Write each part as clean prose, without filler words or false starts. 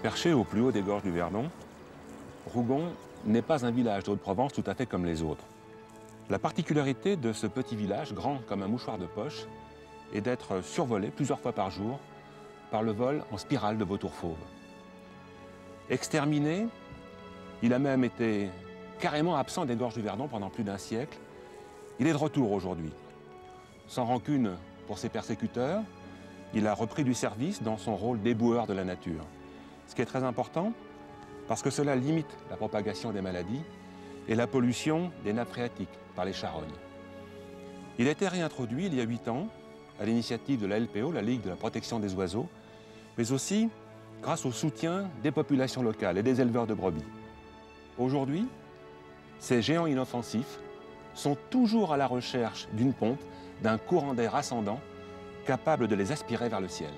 Perché au plus haut des gorges du Verdon, Rougon n'est pas un village de Haute-Provence tout à fait comme les autres. La particularité de ce petit village, grand comme un mouchoir de poche, est d'être survolé plusieurs fois par jour par le vol en spirale de vautours fauves. Exterminé, il a même été carrément absent des gorges du Verdon pendant plus d'un siècle. Il est de retour aujourd'hui. Sans rancune pour ses persécuteurs, il a repris du service dans son rôle d'éboueur de la nature. Ce qui est très important, parce que cela limite la propagation des maladies et la pollution des nappes phréatiques par les charognes. Il a été réintroduit il y a 8 ans, à l'initiative de la LPO, la Ligue de la protection des oiseaux, mais aussi grâce au soutien des populations locales et des éleveurs de brebis. Aujourd'hui, ces géants inoffensifs sont toujours à la recherche d'une pompe, d'un courant d'air ascendant, capable de les aspirer vers le ciel.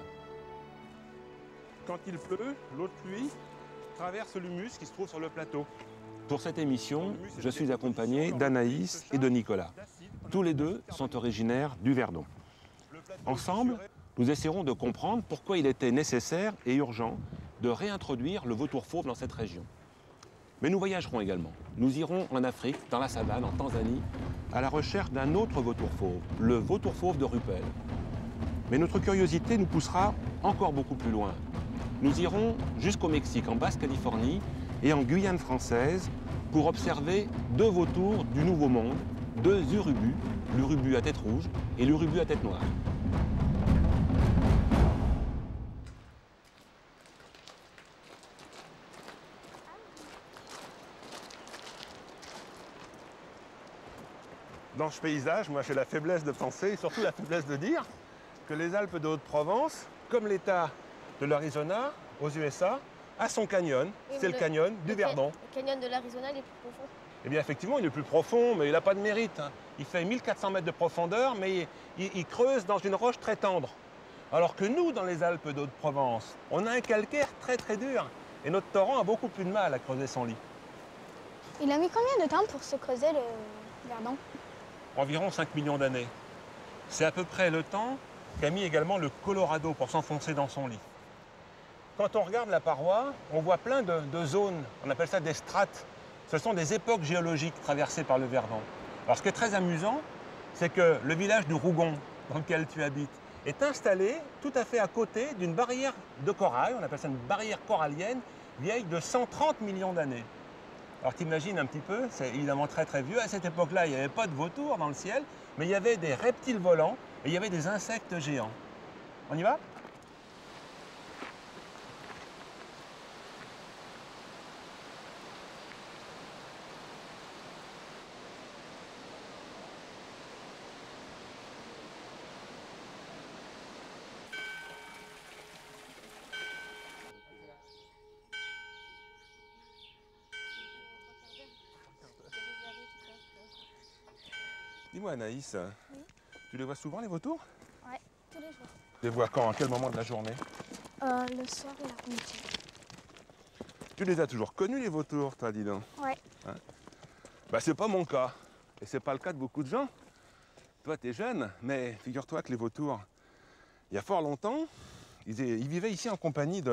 Quand il pleut, l'eau de pluie traverse l'humus qui se trouve sur le plateau. Pour cette émission, je suis accompagné d'Anaïs et de Nicolas. Tous les deux sont originaires du Verdon. Ensemble, nous essaierons de comprendre pourquoi il était nécessaire et urgent de réintroduire le vautour fauve dans cette région. Mais nous voyagerons également. Nous irons en Afrique, dans la savane, en Tanzanie, à la recherche d'un autre vautour fauve, le vautour fauve de Rupel. Mais notre curiosité nous poussera encore beaucoup plus loin. Nous irons jusqu'au Mexique, en Basse-Californie et en Guyane française, pour observer 2 vautours du Nouveau Monde, 2 urubus, l'urubu à tête rouge et l'urubu à tête noire. Dans ce paysage, moi j'ai la faiblesse de penser, et surtout la faiblesse de dire, que les Alpes de Haute-Provence, comme l'État de l'Arizona, aux USA, a son canyon. Oui, c'est le canyon du Verdon. Le canyon de l'Arizona, il est plus profond. Eh bien, effectivement, il est plus profond, mais il n'a pas de mérite. Il fait 1400 mètres de profondeur, mais il creuse dans une roche très tendre. Alors que nous, dans les Alpes de Haute-Provence, on a un calcaire très très dur. Et notre torrent a beaucoup plus de mal à creuser son lit. Il a mis combien de temps pour se creuser le Verdon? Environ 5 millions d'années. C'est à peu près le temps qu'a mis également le Colorado pour s'enfoncer dans son lit. Quand on regarde la paroi, on voit plein de zones, on appelle ça des strates. Ce sont des époques géologiques traversées par le Verdon. Alors ce qui est très amusant, c'est que le village de Rougon, dans lequel tu habites, est installé tout à fait à côté d'une barrière de corail, on appelle ça une barrière corallienne, vieille de 130 millions d'années. Alors t'imagines un petit peu, c'est évidemment très très vieux. À cette époque-là, il n'y avait pas de vautours dans le ciel, mais il y avait des reptiles volants et il y avait des insectes géants. On y va ? Dis-moi Anaïs, oui, tu les vois souvent les vautours? Ouais, tous les jours. Tu les vois quand? À quel moment de la journée? Le soir et l'après-midi. Tu les as toujours connus les vautours, toi, dis donc? Ouais. Hein? Bah c'est pas mon cas. Et c'est pas le cas de beaucoup de gens. Toi, tu es jeune, mais figure-toi que les vautours, il y a fort longtemps, ils vivaient ici en compagnie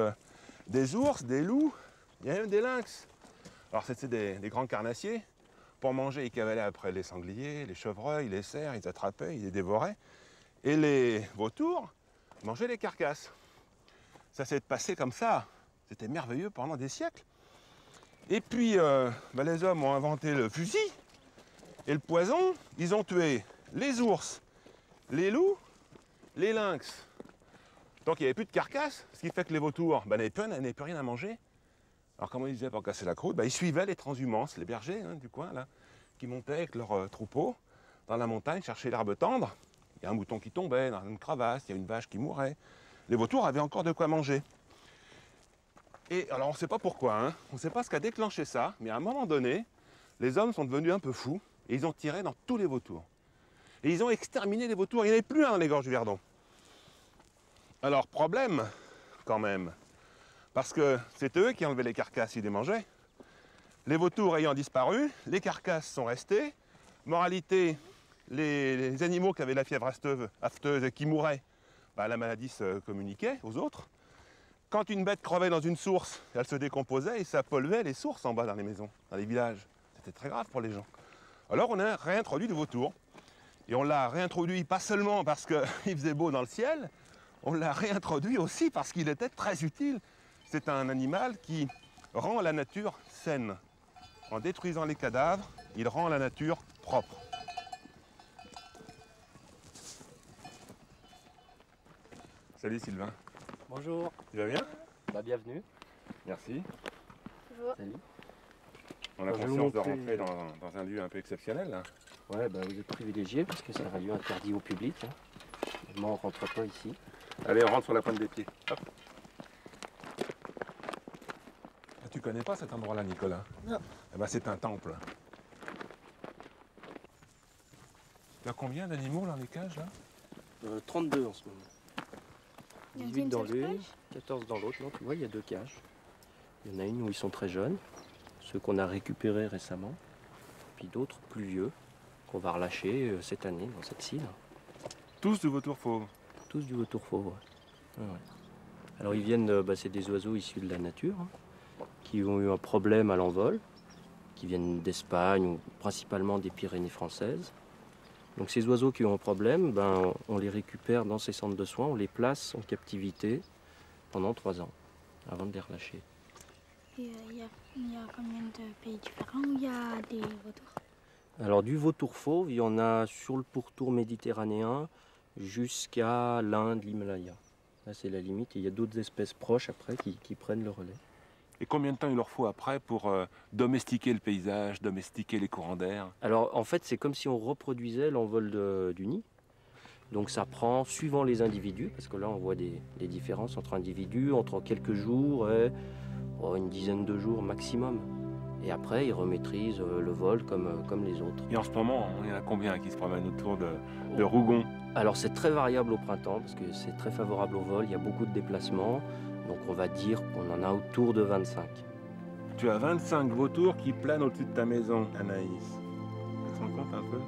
des ours, des loups, il y a même des lynx. Alors c'était des grands carnassiers. Pour manger, ils cavalaient après les sangliers, les chevreuils, les cerfs, ils attrapaient, ils les dévoraient. Et les vautours mangeaient les carcasses. Ça s'est passé comme ça. C'était merveilleux pendant des siècles. Et puis, les hommes ont inventé le fusil et le poison. Ils ont tué les ours, les loups, les lynx. Donc il n'y avait plus de carcasses, ce qui fait que les vautours n'avaient plus rien à manger. Alors comment ils faisaient pour casser la croûte? Ils suivaient les transhumances, les bergers du coin, là, qui montaient avec leurs troupeaux dans la montagne chercher l'herbe tendre. Il y a un mouton qui tombait dans une crevasse, il y a une vache qui mourait. Les vautours avaient encore de quoi manger. Et alors on ne sait pas pourquoi, on ne sait pas ce qui a déclenché ça, mais à un moment donné, les hommes sont devenus un peu fous et ils ont tiré dans tous les vautours. Et ils ont exterminé les vautours, il n'y en avait plus un dans les gorges du Verdon. Alors problème, quand même, parce que c'est eux qui enlevaient les carcasses, ils les mangeaient. Les vautours ayant disparu, les carcasses sont restées. Moralité, les animaux qui avaient la fièvre afteuse et qui mouraient, la maladie se communiquait aux autres. quand une bête crevait dans une source, elle se décomposait et ça polluait les sources en bas dans les maisons, dans les villages. C'était très grave pour les gens. Alors on a réintroduit le vautour. Et on l'a réintroduit pas seulement parce qu'il faisait beau dans le ciel, on l'a réintroduit aussi parce qu'il était très utile. C'est un animal qui rend la nature saine. En détruisant les cadavres, il rend la nature propre. Salut Sylvain. Bonjour. Tu vas bien? Bienvenue. Merci. Bonjour. Salut. On a Je vais conscience de vous montrer- rentrer dans un lieu un peu exceptionnel, là. Ouais, vous êtes privilégié parce que c'est un lieu interdit au public. Hein. Moi, on ne rentre pas ici. Allez, on rentre sur la pointe des pieds. Hop. Ah, tu connais pas cet endroit-là, Nicolas? Non. Eh ben, c'est un temple. Tu as combien d'animaux dans les cages, là? 32 en ce moment. Il y a 18 une dans seule l'une, cage 14 dans l'autre. Non, tu vois, il y a 2 cages. Il y en a une où ils sont très jeunes, ceux qu'on a récupérés récemment, puis d'autres plus vieux, qu'on va relâcher cette année dans cette scine. Tous du vautour fauve. Tous du vautour fauve. Ouais. Ouais. Alors ils viennent, c'est des oiseaux issus de la nature, hein, qui ont eu un problème à l'envol, qui viennent d'Espagne ou principalement des Pyrénées françaises. Donc ces oiseaux qui ont un problème, on les récupère dans ces centres de soins, on les place en captivité pendant 3 ans, avant de les relâcher. Et il y a combien de pays différents où il y a des vautours? Alors du vautour fauve, il y en a sur le pourtour méditerranéen jusqu'à l'Inde, l'Himalaya. Là c'est la limite, et il y a d'autres espèces proches après qui prennent le relais. Et combien de temps il leur faut après pour domestiquer le paysage, domestiquer les courants d'air? Alors en fait c'est comme si on reproduisait l'envol du nid. Donc ça prend, suivant les individus, parce que là on voit des différences entre individus, entre quelques jours et une dizaine de jours maximum. Et après ils remaîtrisent le vol comme les autres. Et en ce moment, il y en a combien qui se promènent autour de Rougon? Alors c'est très variable au printemps, parce que c'est très favorable au vol, il y a beaucoup de déplacements. Donc on va dire qu'on en a autour de 25. Tu as 25 vautours qui planent au-dessus de ta maison, Anaïs. Tu te rends compte un peu?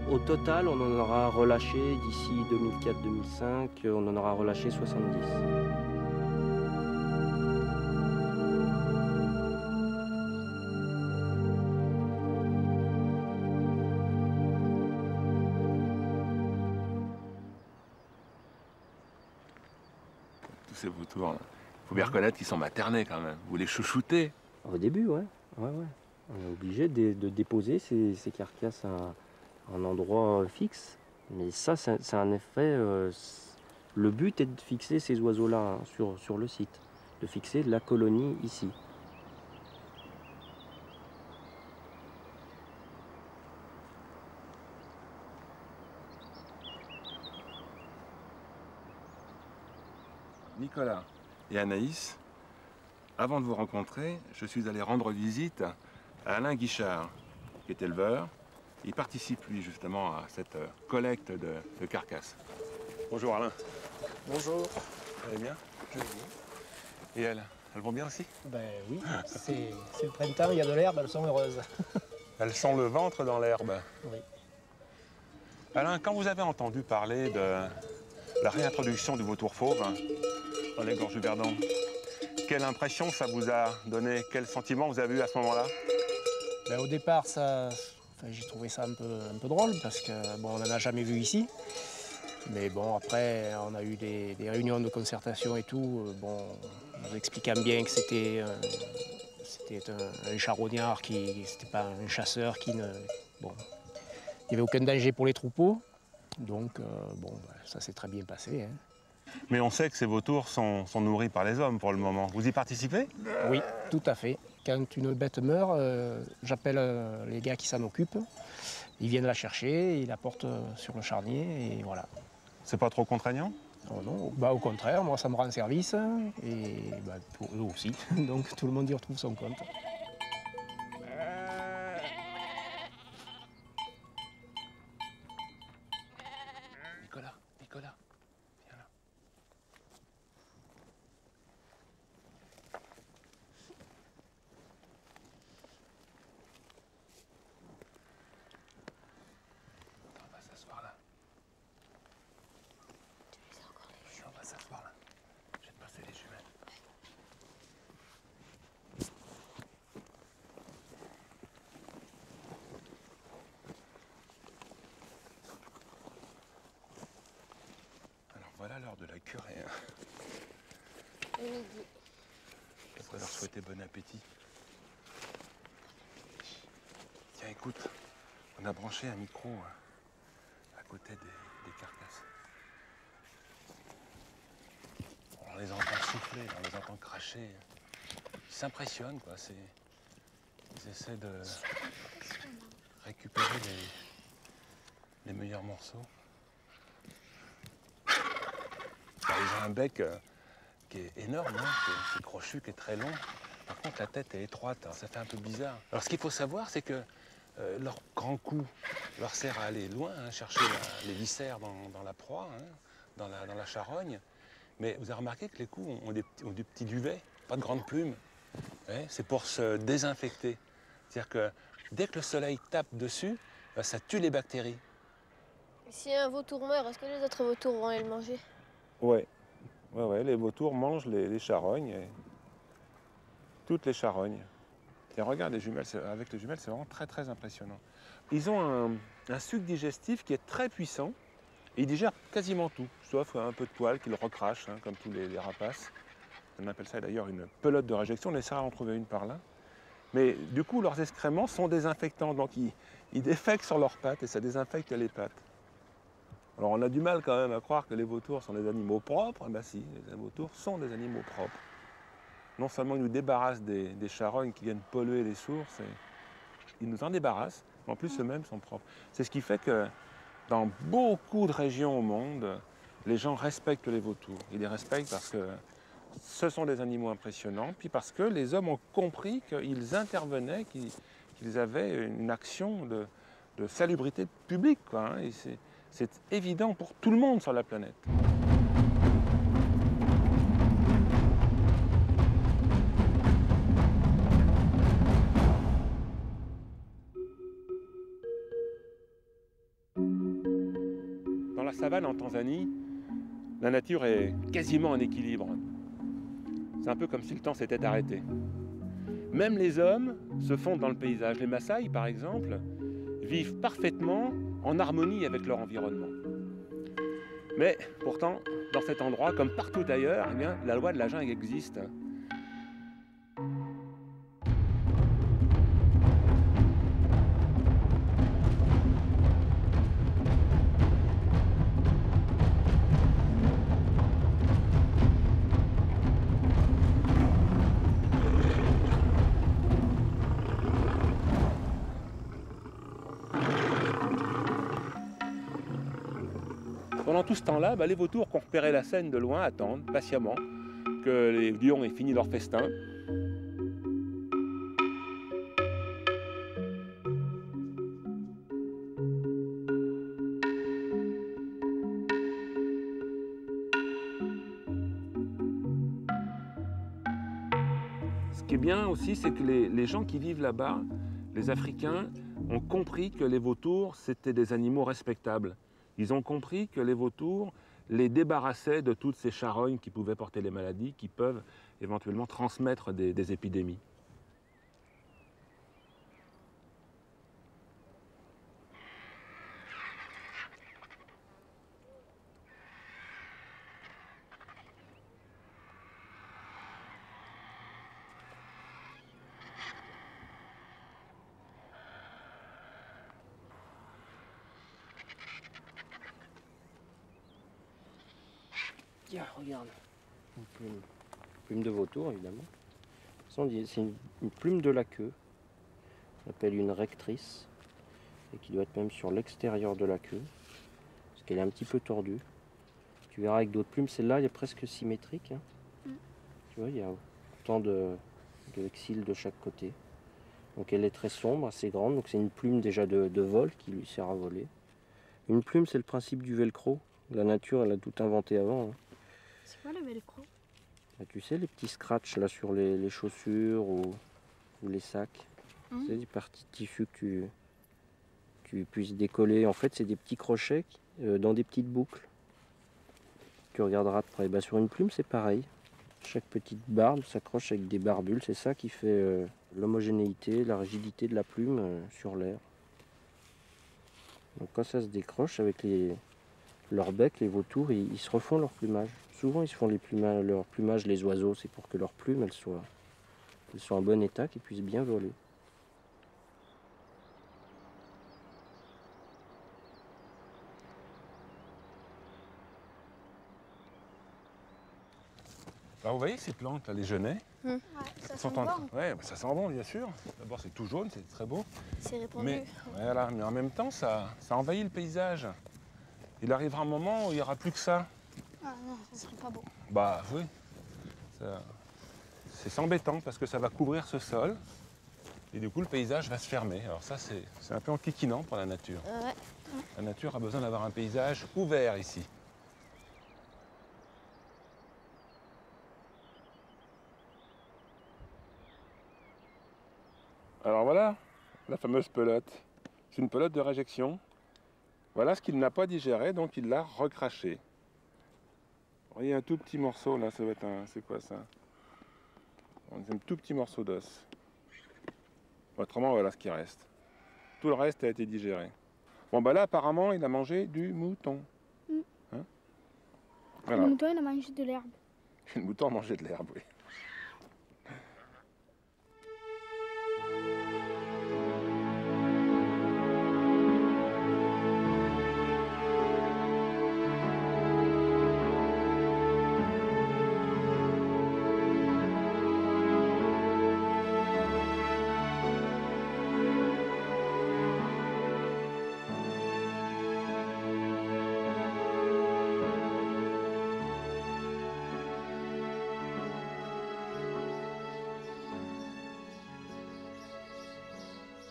Au total, on en aura relâché d'ici 2004-2005, on en aura relâché 70. Tous ces vautours, il faut bien reconnaître qu'ils sont maternés quand même. Vous les chouchoutez. Au début, ouais. On est obligé de déposer ces carcasses à un endroit fixe. Mais ça, c'est un effet. Le but est de fixer ces oiseaux-là sur le site, de fixer la colonie ici. Nicolas et Anaïs, avant de vous rencontrer, je suis allé rendre visite à Alain Guichard, qui est éleveur. Il participe, lui, justement, à cette collecte de carcasses. Bonjour Alain. Bonjour. Vous allez bien? Je vais bien. Et elles vont bien aussi? Ben oui, c'est le printemps, il y a de l'herbe, elles sont heureuses. Elles sont le ventre dans l'herbe. Oui. Alain, quand vous avez entendu parler de la réintroduction du vautour fauve dans les gorges du Verdon, quelle impression ça vous a donné? Quel sentiment vous avez eu à ce moment-là? Ben, au départ, j'ai trouvé ça un peu drôle parce que bon, on n'en a jamais vu ici. Mais bon, après, on a eu des réunions de concertation et tout, nous expliquant bien que c'était un charognard, c'était pas un chasseur il n'y avait aucun danger pour les troupeaux. Donc, ça s'est très bien passé. Hein. Mais on sait que ces vautours sont nourris par les hommes pour le moment. Vous y participez? Oui, tout à fait. Quand une bête meurt, j'appelle les gars qui s'en occupent. Ils viennent la chercher, ils la portent sur le charnier et voilà. C'est pas trop contraignant? Oh non, au contraire, moi ça me rend service et pour eux aussi. Donc tout le monde y retrouve son compte. l'heure de la curée. Hein. Midi. Je devrais leur souhaiter bon appétit. Tiens, écoute, on a branché un micro à côté des carcasses. On les entend souffler, on les entend cracher. Ils s'impressionnent, quoi. Ils essaient de récupérer les meilleurs morceaux. Bah, ils ont un bec qui est énorme, hein, qui est crochu, qui est très long. Par contre, la tête est étroite, alors ça fait un peu bizarre. Alors, ce qu'il faut savoir, c'est que leur grand cou leur sert à aller loin, hein, chercher les viscères dans la proie, hein, dans la charogne. Mais vous avez remarqué que les coups ont des petits duvets, pas de grandes plumes. Ouais, c'est pour se désinfecter. C'est-à-dire que dès que le soleil tape dessus, bah, ça tue les bactéries. Si un vautour meurt, est-ce que les autres vautours vont aller le manger? Ouais, les vautours mangent les charognes, toutes les charognes. Et regarde les jumelles, avec les jumelles, c'est vraiment très très impressionnant. Ils ont un suc digestif qui est très puissant et ils digèrent quasiment tout, sauf un peu de poils qu'ils recrachent, hein, comme tous les rapaces. On appelle ça d'ailleurs une pelote de réjection, on essaiera d'en trouver une par là. Mais du coup, leurs excréments sont désinfectants, donc ils défèquent sur leurs pattes et ça désinfecte les pattes. Alors on a du mal quand même à croire que les vautours sont des animaux propres. Ben si, les vautours sont des animaux propres. Non seulement ils nous débarrassent des charognes qui viennent polluer les sources, ils nous en débarrassent, mais en plus eux-mêmes sont propres. C'est ce qui fait que dans beaucoup de régions au monde, les gens respectent les vautours. Ils les respectent parce que ce sont des animaux impressionnants, puis parce que les hommes ont compris qu'ils intervenaient, qu'ils avaient une action de salubrité publique, quoi, hein, et c'est évident pour tout le monde sur la planète. Dans la savane en Tanzanie, la nature est quasiment en équilibre. C'est un peu comme si le temps s'était arrêté. Même les hommes se fondent dans le paysage. Les Maasai, par exemple, vivent parfaitement en harmonie avec leur environnement. Mais pourtant, dans cet endroit, comme partout ailleurs, eh bien, la loi de la jungle existe. Pendant tout ce temps-là, les vautours qui ont repéré la scène de loin attendent patiemment que les lions aient fini leur festin. Ce qui est bien aussi, c'est que les gens qui vivent là-bas, les Africains, ont compris que les vautours, c'était des animaux respectables. Ils ont compris que les vautours les débarrassaient de toutes ces charognes qui pouvaient porter les maladies, qui peuvent éventuellement transmettre des épidémies. Tiens, regarde. Une plume de vautour, évidemment. C'est une plume de la queue. On appelle une rectrice. Et qui doit être même sur l'extérieur de la queue. Parce qu'elle est un petit peu tordue. Tu verras avec d'autres plumes, celle-là, elle est presque symétrique. Hein. Tu vois, il y a autant de cils de chaque côté. Donc elle est très sombre, assez grande. Donc c'est une plume déjà de vol qui lui sert à voler. Une plume, c'est le principe du velcro. La nature, elle a tout inventé avant. Hein. C'est quoi le velcro? Tu sais, les petits scratchs là sur les chaussures ou les sacs. C'est des parties de tissu que tu puisses décoller. En fait, c'est des petits crochets dans des petites boucles. Tu regarderas de près. Sur une plume, c'est pareil. Chaque petite barbe s'accroche avec des barbules. C'est ça qui fait l'homogénéité, la rigidité de la plume sur l'air. Donc quand ça se décroche avec les leur bec, les vautours, ils se refont leur plumage. Souvent, ils se font leur plumage, les oiseaux, c'est pour que leurs plumes elles soient en bon état, qu'ils puissent bien voler. Alors vous voyez ces plantes, là, les genêts, Ouais, ça sont sent en- bon. Ouais, bah, ça sent bon, bien sûr. D'abord, c'est tout jaune, c'est très beau. C'est répandu. Mais, voilà, mais en même temps, ça envahit le paysage. Il arrivera un moment où il n'y aura plus que ça. Ah non, ça serait pas beau. Bah oui. C'est embêtant parce que ça va couvrir ce sol. Et du coup, le paysage va se fermer. Alors ça, c'est un peu enquiquinant pour la nature. Ouais. La nature a besoin d'avoir un paysage ouvert ici. Alors voilà, la fameuse pelote. C'est une pelote de réjection. Voilà ce qu'il n'a pas digéré, donc il l'a recraché. Vous voyez un tout petit morceau là, ça va être un... C'est quoi ça? C'est un tout petit morceau d'os. Autrement, voilà ce qui reste. Tout le reste a été digéré. Bon bah là, apparemment, il a mangé du mouton. Hein? Voilà. Le mouton, il a mangé de l'herbe. Le mouton a mangé de l'herbe, oui.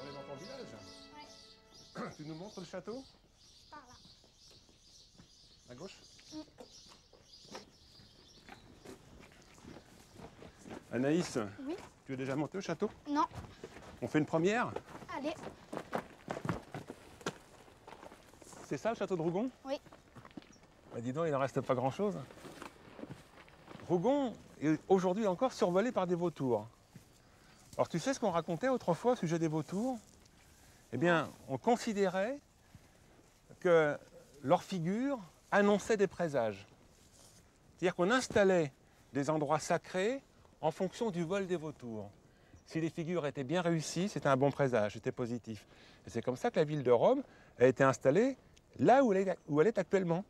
On est dans ton village? Ouais. Tu nous montres le château? Par là. À gauche? Anaïs, Oui. tu es déjà monté au château? Non. On fait une première? Allez. C'est ça le château de Rougon? Oui. Bah dis donc, il n'en reste pas grand-chose. Rougon est aujourd'hui encore survolé par des vautours. Alors tu sais ce qu'on racontait autrefois au sujet des vautours? Eh bien, on considérait que leur figure annonçait des présages. C'est-à-dire qu'on installait des endroits sacrés en fonction du vol des vautours. Si les figures étaient bien réussies, c'était un bon présage, c'était positif. Et c'est comme ça que la ville de Rome a été installée là où elle est actuellement.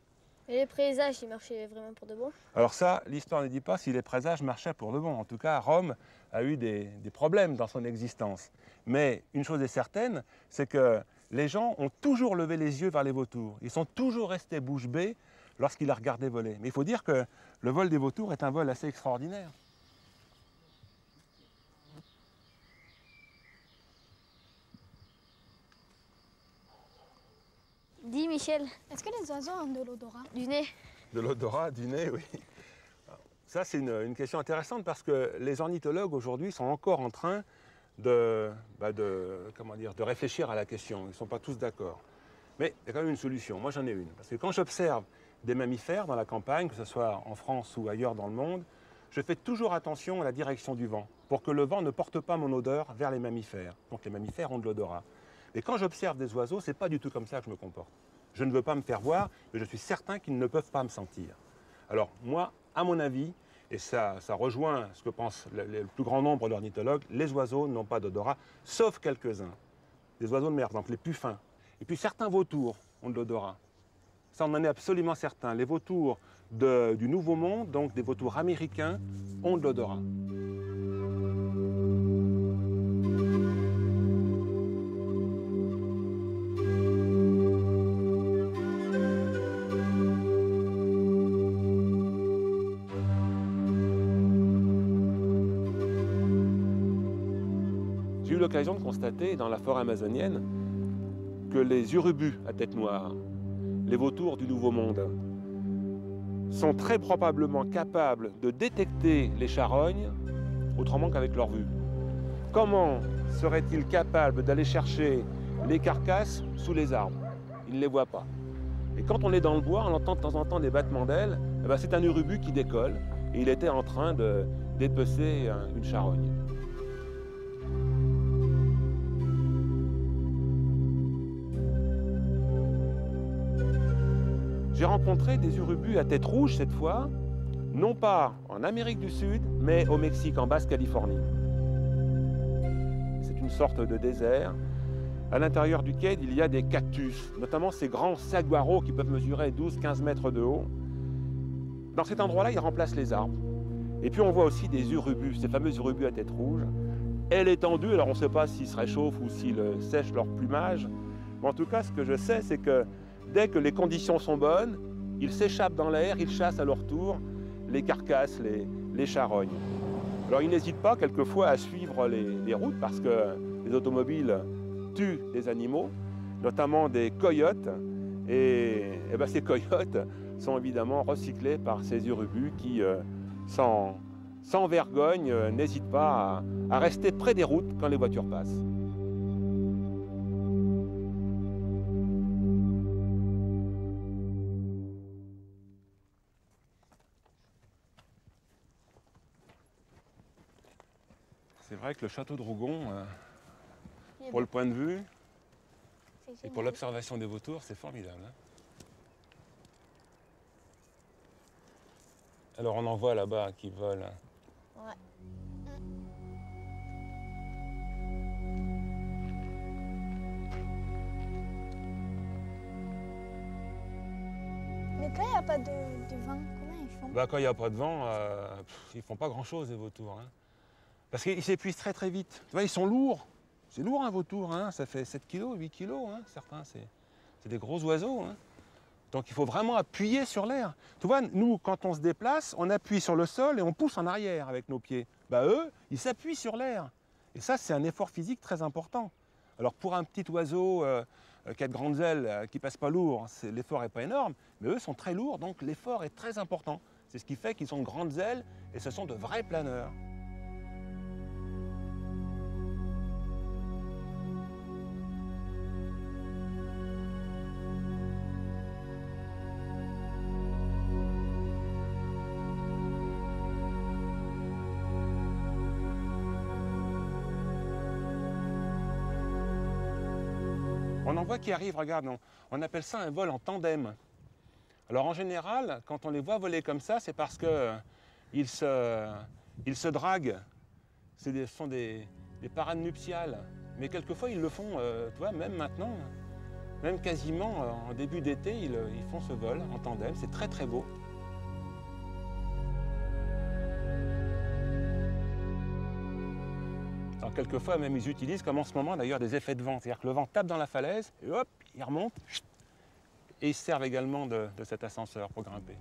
Et les présages, ils marchaient vraiment pour de bon? Alors ça, l'histoire ne dit pas si les présages marchaient pour de bon. En tout cas, Rome a eu des problèmes dans son existence. Mais une chose est certaine, c'est que les gens ont toujours levé les yeux vers les vautours. Ils sont toujours restés bouche bée lorsqu'ils la regardaient voler. Mais il faut dire que le vol des vautours est un vol assez extraordinaire. Dis Michel, Est-ce que les oiseaux ont de l'odorat? du nez. De l'odorat, du nez, oui. Ça, c'est une question intéressante parce que les ornithologues aujourd'hui sont encore en train de réfléchir à la question. Ils ne sont pas tous d'accord. Mais il y a quand même une solution. Moi, j'en ai une. Parce que quand j'observe des mammifères dans la campagne, que ce soit en France ou ailleurs dans le monde, je fais toujours attention à la direction du vent pour que le vent ne porte pas mon odeur vers les mammifères. Donc les mammifères ont de l'odorat. Et quand j'observe des oiseaux, ce n'est pas du tout comme ça que je me comporte. Je ne veux pas me faire voir, mais je suis certain qu'ils ne peuvent pas me sentir. Alors moi, à mon avis, et ça rejoint ce que pense le plus grand nombre d'ornithologues, les oiseaux n'ont pas d'odorat, sauf quelques-uns. Les oiseaux de mer, donc les puffins. Et puis certains vautours ont de l'odorat. Ça, on en est absolument certain. Les vautours du Nouveau Monde, donc des vautours américains, ont de l'odorat. J'ai eu l'occasion de constater dans la forêt amazonienne que les urubus à tête noire, les vautours du Nouveau Monde, sont très probablement capables de détecter les charognes autrement qu'avec leur vue. Comment seraient-ils capables d'aller chercher les carcasses sous les arbres? Ils ne les voient pas. Et quand on est dans le bois, on entend de temps en temps des battements d'ailes, eh ben c'est un urubu qui décolle et il était en train de dépecer une charogne. j'ai rencontré des urubus à tête rouge cette fois, non pas en Amérique du Sud, mais au Mexique, en Basse-Californie. C'est une sorte de désert à l'intérieur duquel il y a des cactus, notamment ces grands saguaros qui peuvent mesurer 12-15 mètres de haut. Dans cet endroit-là, ils remplacent les arbres. Et puis on voit aussi des urubus, ces fameux urubus à tête rouge. Et l'étendue, alors on ne sait pas s'ils se réchauffent ou s'ils sèchent leur plumage. Mais en tout cas, ce que je sais, c'est que dès que les conditions sont bonnes, ils s'échappent dans l'air, ils chassent à leur tour les carcasses, les charognes. Alors ils n'hésitent pas quelquefois à suivre les routes parce que les automobiles tuent des animaux, notamment des coyotes. Et ben, ces coyotes sont évidemment recyclés par ces urubus qui, sans vergogne, n'hésitent pas à rester près des routes quand les voitures passent. C'est vrai que le château de Rougon, pour le point de vue et pour l'observation des vautours, c'est formidable. Hein. Alors on en voit là-bas qui volent. Ouais. Mais quand il n'y a pas de vent, comment ils font? Bah, quand il n'y a pas de vent, ils font pas grand-chose les vautours. Hein. Parce qu'ils s'épuisent très très vite. Tu vois, ils sont lourds. C'est lourd un vautour, hein. Ça fait 7 kg, 8 kg, hein. Certains, c'est des gros oiseaux. Hein. Donc il faut vraiment appuyer sur l'air. Tu vois, nous, quand on se déplace, on appuie sur le sol et on pousse en arrière avec nos pieds. Bah, eux, ils s'appuient sur l'air. Et ça, c'est un effort physique très important. Alors pour un petit oiseau qui a de grandes ailes, qui passe pas lourd, l'effort n'est pas énorme, mais eux sont très lourds, donc l'effort est très important. C'est ce qui fait qu'ils ont de grandes ailes et ce sont de vrais planeurs. On en voit qui arrivent, regarde, on appelle ça un vol en tandem. Alors en général, quand on les voit voler comme ça, c'est parce qu'ils se draguent. Ce sont des parades nuptiales. Mais quelquefois, ils le font, tu vois, même maintenant, même quasiment en début d'été, ils font ce vol en tandem. C'est très très beau. Alors, quelquefois, même, ils utilisent, comme en ce moment d'ailleurs, des effets de vent. C'est-à-dire que le vent tape dans la falaise, et hop, il remonte. Et ils se servent également de cet ascenseur pour grimper.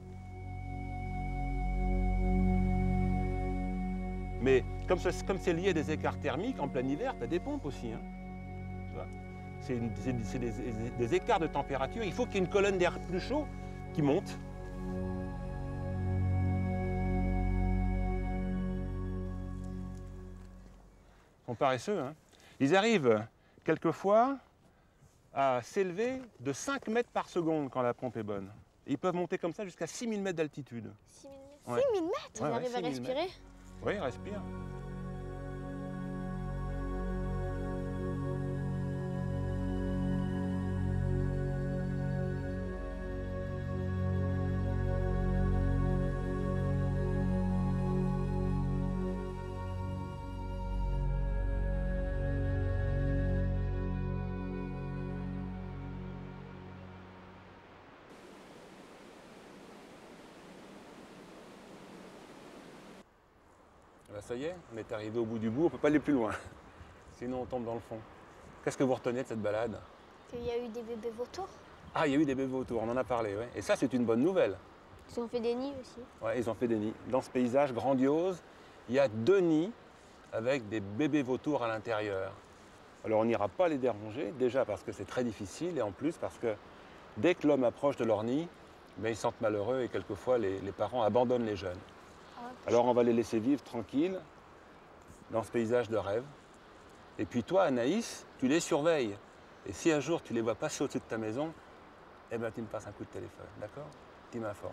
Mais comme c'est lié à des écarts thermiques, en plein hiver, tu as des pompes aussi. Hein. C'est des écarts de température. Il faut qu'il y ait une colonne d'air plus chaud qui monte. Ils sont paresseux. Hein. Ils arrivent quelquefois à s'élever de 5 mètres par seconde quand la pompe est bonne. Et ils peuvent monter comme ça jusqu'à 6000 mètres d'altitude. 6000 mètres? Ouais. 6000 mètres? Ils Ouais, arrivent à 6000 respirer? Oui, ils respirent. Ben ça y est, on est arrivé au bout du bout, on ne peut pas aller plus loin. Sinon on tombe dans le fond. Qu'est-ce que vous retenez de cette balade? Qu'il y a eu des bébés vautours. Ah, il y a eu des bébés vautours, on en a parlé, ouais. Et ça, c'est une bonne nouvelle. Ils ont fait des nids aussi. Ouais, ils ont fait des nids. Dans ce paysage grandiose, il y a 2 nids avec des bébés vautours à l'intérieur. Alors on n'ira pas les déranger, déjà parce que c'est très difficile, et en plus parce que dès que l'homme approche de leur nid, ben, ils se sentent malheureux et quelquefois les parents abandonnent les jeunes. Alors on va les laisser vivre tranquilles dans ce paysage de rêve. Et puis toi, Anaïs, tu les surveilles. Et si un jour tu les vois passer au-dessus de ta maison, eh ben tu me passes un coup de téléphone, d'accord? Tu m'informes.